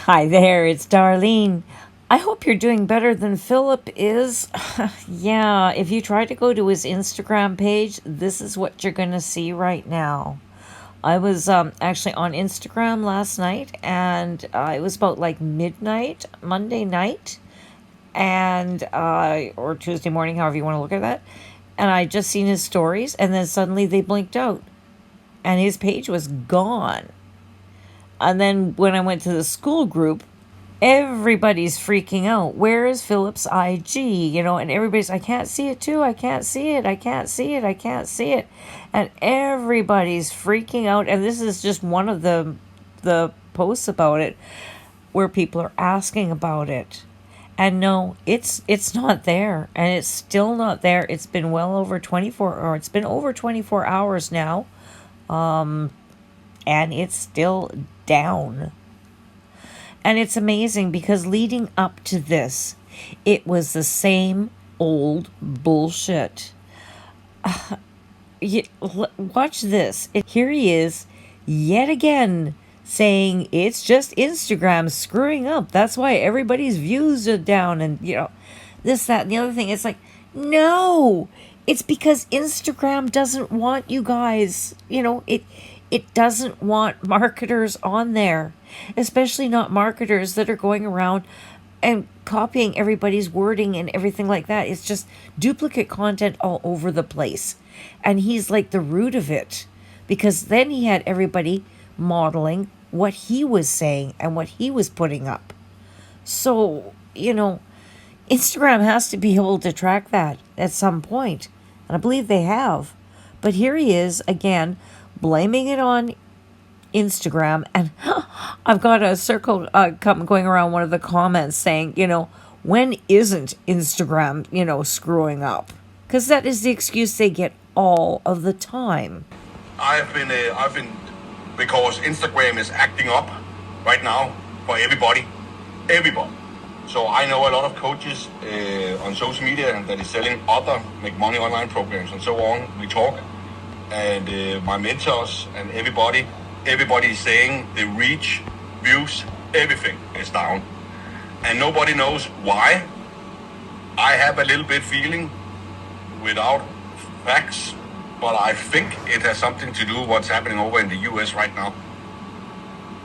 Hi there, it's Darlene. I hope you're doing better than Philip is. Yeah, if you try to go to his Instagram page, this is what you're going to see right now. I was actually on Instagram last night, and it was about like midnight, Monday night, and or Tuesday morning, however you want to look at that. And I just seen his stories, and then suddenly they blinked out, and his page was gone. And then when I went to the school group, everybody's freaking out. Where is Philip's IG? And everybody's, I can't see it too. I can't see it. I can't see it. I can't see it. And everybody's freaking out. And this is just one of the posts about it where people are asking about it. And no, it's not there. And it's still not there. It's been well over 24 or it's been over 24 hours now. And it's still down. And it's amazing because leading up to this, it was the same old bullshit. Watch this. Here he is, yet again, saying it's just Instagram screwing up. That's why everybody's views are down. And, this, that, and the other thing. It's like, no, it's because Instagram doesn't want you guys. It doesn't want marketers on there, especially not marketers that are going around and copying everybody's wording and everything like that. It's just duplicate content all over the place. And he's like the root of it, because then he had everybody modeling what he was saying and what he was putting up. So, Instagram has to be able to track that at some point. And I believe they have. But here he is again, blaming it on Instagram, and I've got a circle going around one of the comments saying, when isn't Instagram, screwing up? Because that is the excuse they get all of the time. I've been, because Instagram is acting up right now for everybody. So I know a lot of coaches on social media that is selling other make money online programs and so on. We talk. And my mentors and everybody is saying the reach, views, everything is down. And nobody knows why. I have a little bit feeling without facts, but I think it has something to do with what's happening over in the US right now.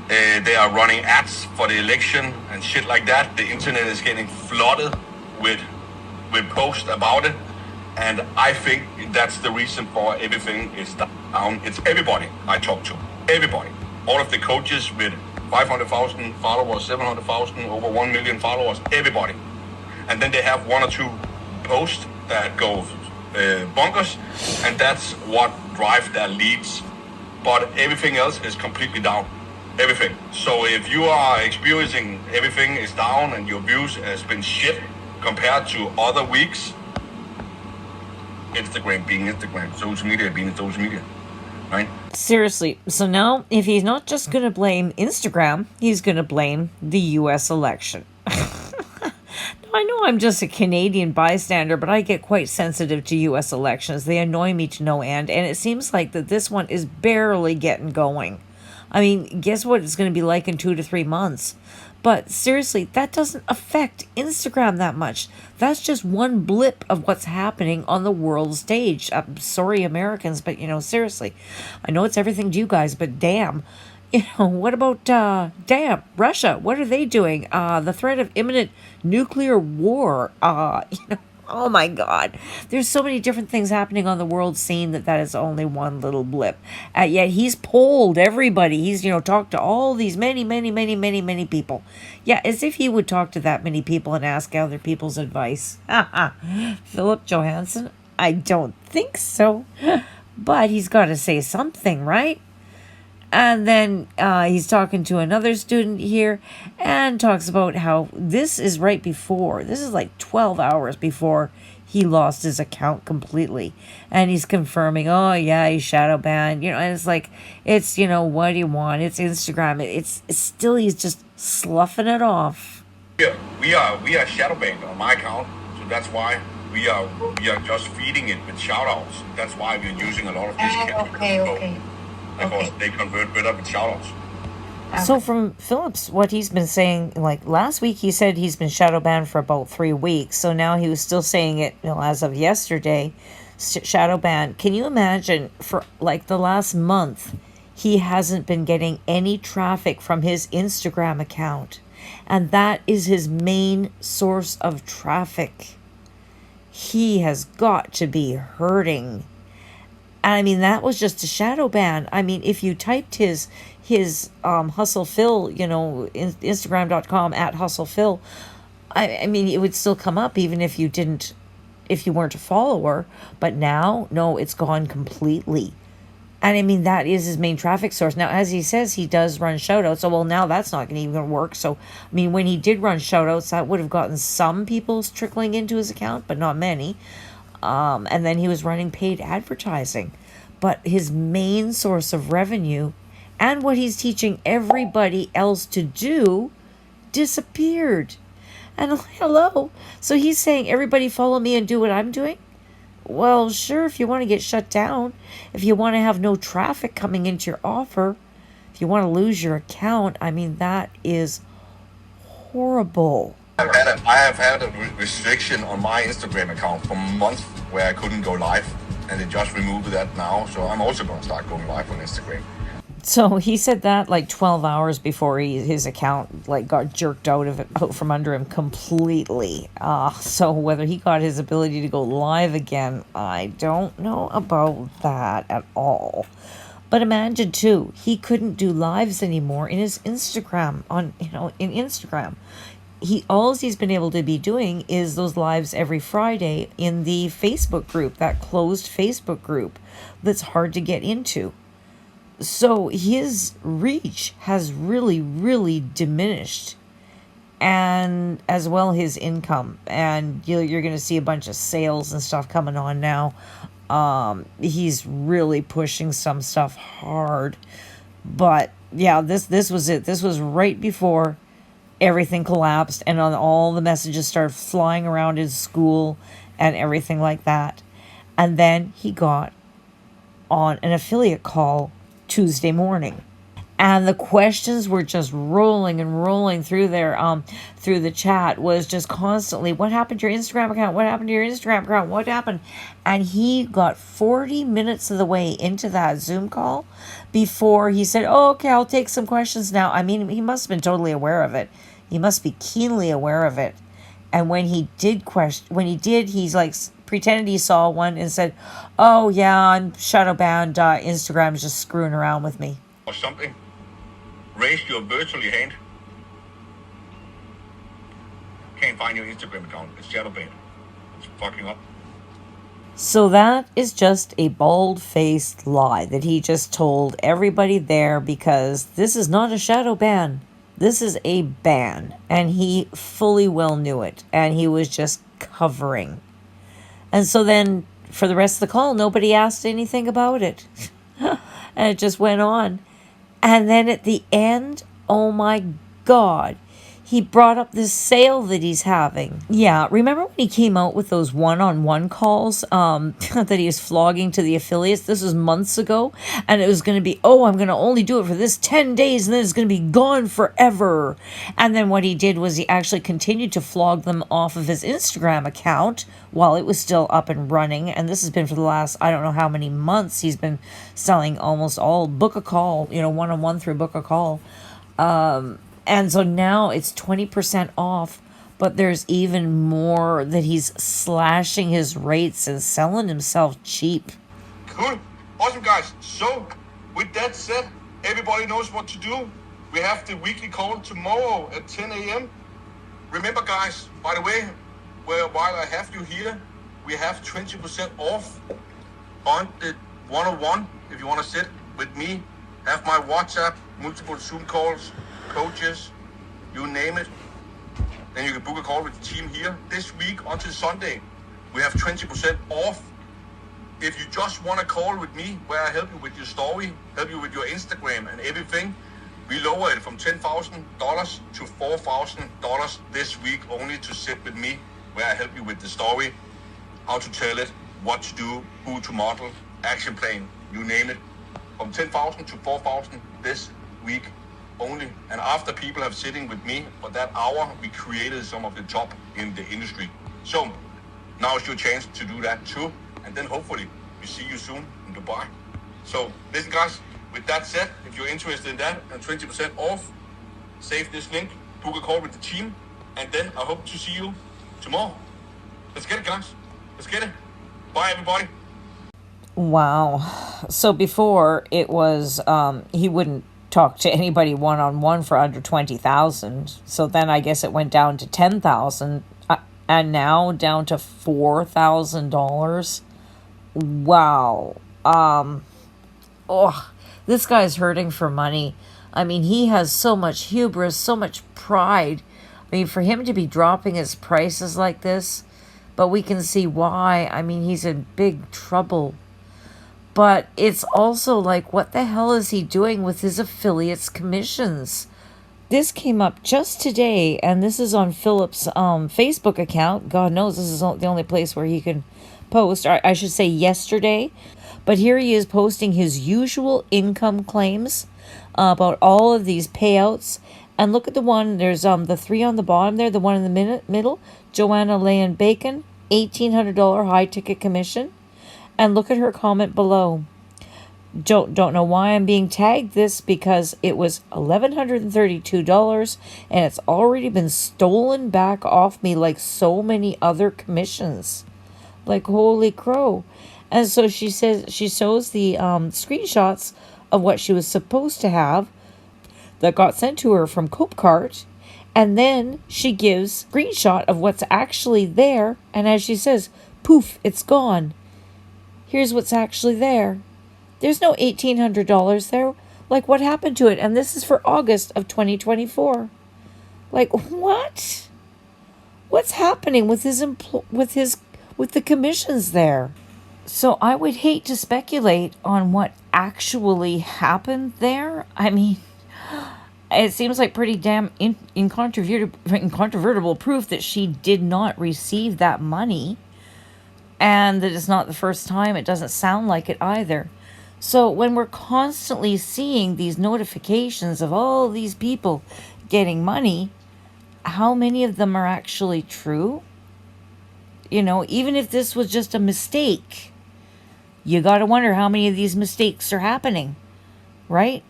They are running ads for the election and shit like that. The internet is getting flooded with posts about it. And I think that's the reason for everything is down. It's everybody I talk to. Everybody. All of the coaches with 500,000 followers, 700,000, over 1 million followers. Everybody. And then they have one or two posts that go bonkers. And that's what drives their leads. But everything else is completely down. Everything. So if you are experiencing everything is down and your views has been shit compared to other weeks, Instagram being Instagram, social media being social media, right? Seriously, so now if he's not just going to blame Instagram, he's going to blame the US election. I know I'm just a Canadian bystander, but I get quite sensitive to US elections. They annoy me to no end, and it seems like that this one is barely getting going. I mean, guess what it's going to be like in 2 to 3 months? But seriously, that doesn't affect Instagram that much. That's just one blip of what's happening on the world stage. I'm sorry, Americans, but seriously, I know it's everything to you guys, but damn, what about, damn, Russia? What are they doing? The threat of imminent nuclear war, oh my God. There's so many different things happening on the world scene that is only one little blip. Yet he's polled everybody. He's, talked to all these many people. Yeah, as if he would talk to that many people and ask other people's advice. Philip Johansen? I don't think so. But he's got to say something, right? And then he's talking to another student here and talks about how this is like 12 hours before he lost his account completely. And he's confirming, oh, yeah, he's shadow banned. And it's like, it's, what do you want? It's Instagram. It's still, he's just sloughing it off. Yeah, we are shadow banned on my account. So that's why we are just feeding it with shout outs. That's why we're using a lot of discounts. Okay. Because they convert better with shout outs. So from Phillips, what he's been saying, like last week, he said he's been shadow banned for about 3 weeks. So now he was still saying it, as of yesterday, shadow banned. Can you imagine for like the last month, he hasn't been getting any traffic from his Instagram account, and that is his main source of traffic. He has got to be hurting. I mean, that was just a shadow ban. I mean, if you typed his Hustle Phil, Instagram.com @HustlePhil, I mean, it would still come up even if you didn't, if you weren't a follower. But now, no, it's gone completely. And I mean, that is his main traffic source. Now, as he says, he does run shoutouts. So, well, now that's not going to even work. So, I mean, when he did run shoutouts, that would have gotten some people trickling into his account, but not many. And then he was running paid advertising. But his main source of revenue and what he's teaching everybody else to do disappeared. And hello. So he's saying, everybody follow me and do what I'm doing? Well, sure, if you want to get shut down, if you want to have no traffic coming into your offer, if you want to lose your account, I mean, that is horrible. I have had a restriction on my Instagram account for months where I couldn't go live, and they just removed that now. So I'm also going to start going live on Instagram. So he said that like 12 hours before his account like got jerked out from under him completely. So whether he got his ability to go live again, I don't know about that at all. But imagine too, he couldn't do lives anymore in his Instagram in Instagram. All he's been able to be doing is those lives every Friday in the Facebook group, that closed Facebook group that's hard to get into. So his reach has really, really diminished, and as well his income. And you're going to see a bunch of sales and stuff coming on now. He's really pushing some stuff hard. But yeah, this was it. This was right before everything collapsed and all the messages started flying around his school and everything like that. And then he got on an affiliate call Tuesday morning, and the questions were just rolling and rolling through through the chat, was just constantly, what happened to your Instagram account, what happened to your Instagram account, what happened? And he got 40 minutes of the way into that Zoom call before he said, oh, okay, I'll take some questions now. I mean, he must have been totally aware of it. He must be keenly aware of it. And when he did he's like pretended he saw one and said, oh yeah, I'm shadow banned, Instagram is just screwing around with me. Or something, raise your virtual hand. Can't find your Instagram account, it's shadow banned. It's fucking up. So that is just a bald-faced lie that he just told everybody there, because this is not a shadow ban. This is a ban, and he fully well knew it, and he was just covering. And so then for the rest of the call, nobody asked anything about it. And it just went on. And then at the end, oh my God, he brought up this sale that he's having. Yeah, remember when he came out with those one-on-one calls that he was flogging to the affiliates? This was months ago. And it was going to be, oh, I'm going to only do it for this 10 days and then it's going to be gone forever. And then what he did was he actually continued to flog them off of his Instagram account while it was still up and running. And this has been for the last, I don't know how many months. He's been selling almost all book a call, one-on-one through book a call. And so now it's 20% off, but there's even more that he's slashing his rates and selling himself cheap. Cool. Awesome, guys. So, with that said, everybody knows what to do. We have the weekly call tomorrow at 10 a.m. Remember, guys, by the way, while I have you here, we have 20% off on the 101. If you want to sit with me, have my WhatsApp, multiple Zoom calls, coaches, you name it, then you can book a call with the team here. This week until Sunday, we have 20% off. If you just want a call with me where I help you with your story, help you with your Instagram and everything, we lower it from $10,000 to $4,000 this week, only to sit with me where I help you with the story, how to tell it, what to do, who to model, action plan, you name it. From $10,000 to $4,000 this week. only. And after people have sitting with me for that hour, we created some of the top in the industry. So now it's your chance to do that too. And then hopefully we see you soon in Dubai. So listen guys, with that said, if you're interested in that and 20% off, save this link, book a call with the team, and then I hope to see you tomorrow. Let's get it guys. Let's get it. Bye everybody. Wow. So before it was he wouldn't talk to anybody one-on-one for under 20,000. So then I guess it went down to 10,000 and now down to $4,000. Wow. This guy's hurting for money. I mean, he has so much hubris, so much pride. I mean, for him to be dropping his prices like this, but we can see why. I mean, he's in big trouble. But it's also like, what the hell is he doing with his affiliates' commissions? This came up just today, and this is on Philip's Facebook account. God knows this is the only place where he can post, or I should say yesterday. But here he is posting his usual income claims about all of these payouts. And look at the one, there's the three on the bottom there, the one in the middle, Joanna Lane Bacon, $1,800 high ticket commission. And look at her comment below. Don't know why I'm being tagged this, because it was $1,132 and it's already been stolen back off me like so many other commissions. Like holy crow. And so she says, she shows the screenshots of what she was supposed to have that got sent to her from Copecart, and then she gives a screenshot of what's actually there, and as she says, poof, it's gone. Here's what's actually there. There's no $1,800 there. Like, what happened to it? And this is for August of 2024. Like, what? What's happening with with the commissions there? So I would hate to speculate on what actually happened there. I mean, it seems like pretty damn incontrovertible proof that she did not receive that money. And that it's not the first time. It doesn't sound like it either. So when we're constantly seeing these notifications of all these people getting money, how many of them are actually true? You know, even if this was just a mistake, you got to wonder how many of these mistakes are happening, right?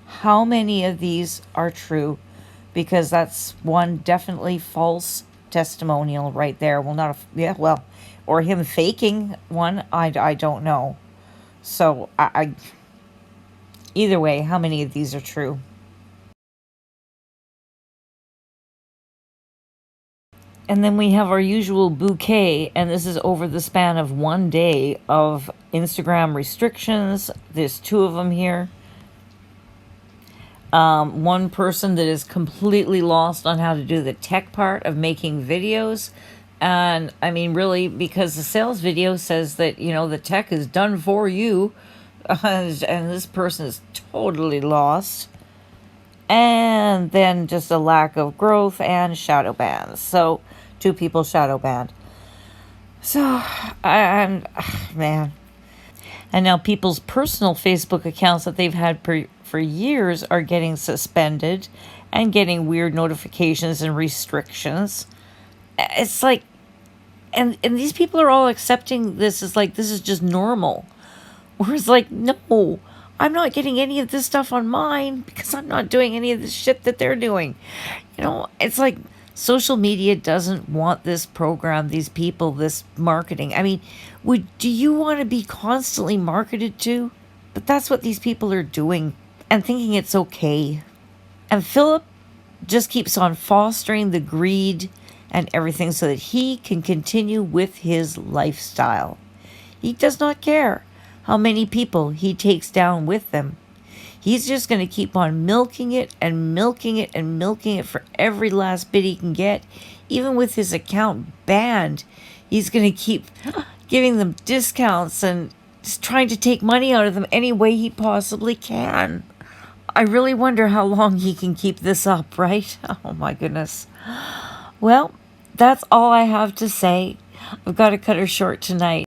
How many of these are true? Because that's one definitely false testimonial right there. Well, not a, yeah, well, or him faking one, I don't know. So I either way, how many of these are true? And then we have our usual bouquet, and this is over the span of one day of Instagram restrictions. There's two of them here. One person that is completely lost on how to do the tech part of making videos. And I mean, really, because the sales video says that, you know, the tech is done for you. And this person is totally lost. And then just a lack of growth and shadow bans. So, two people shadow banned. So, man. And now people's personal Facebook accounts that they've had for years are getting suspended and getting weird notifications and restrictions. It's like, and these people are all accepting this as like, this is just normal. Whereas like, no, I'm not getting any of this stuff on mine because I'm not doing any of the shit that they're doing. You know, it's like social media doesn't want this program, these people, this marketing. I mean, do you want to be constantly marketed to? But that's what these people are doing and thinking it's okay. And Philip just keeps on fostering the greed and everything so that he can continue with his lifestyle. He does not care how many people he takes down with them. He's just going to keep on milking it and milking it and milking it for every last bit he can get. Even with his account banned, he's going to keep giving them discounts and just trying to take money out of them any way he possibly can. I really wonder how long he can keep this up, right? Oh my goodness. Well, that's all I have to say. I've got to cut her short tonight.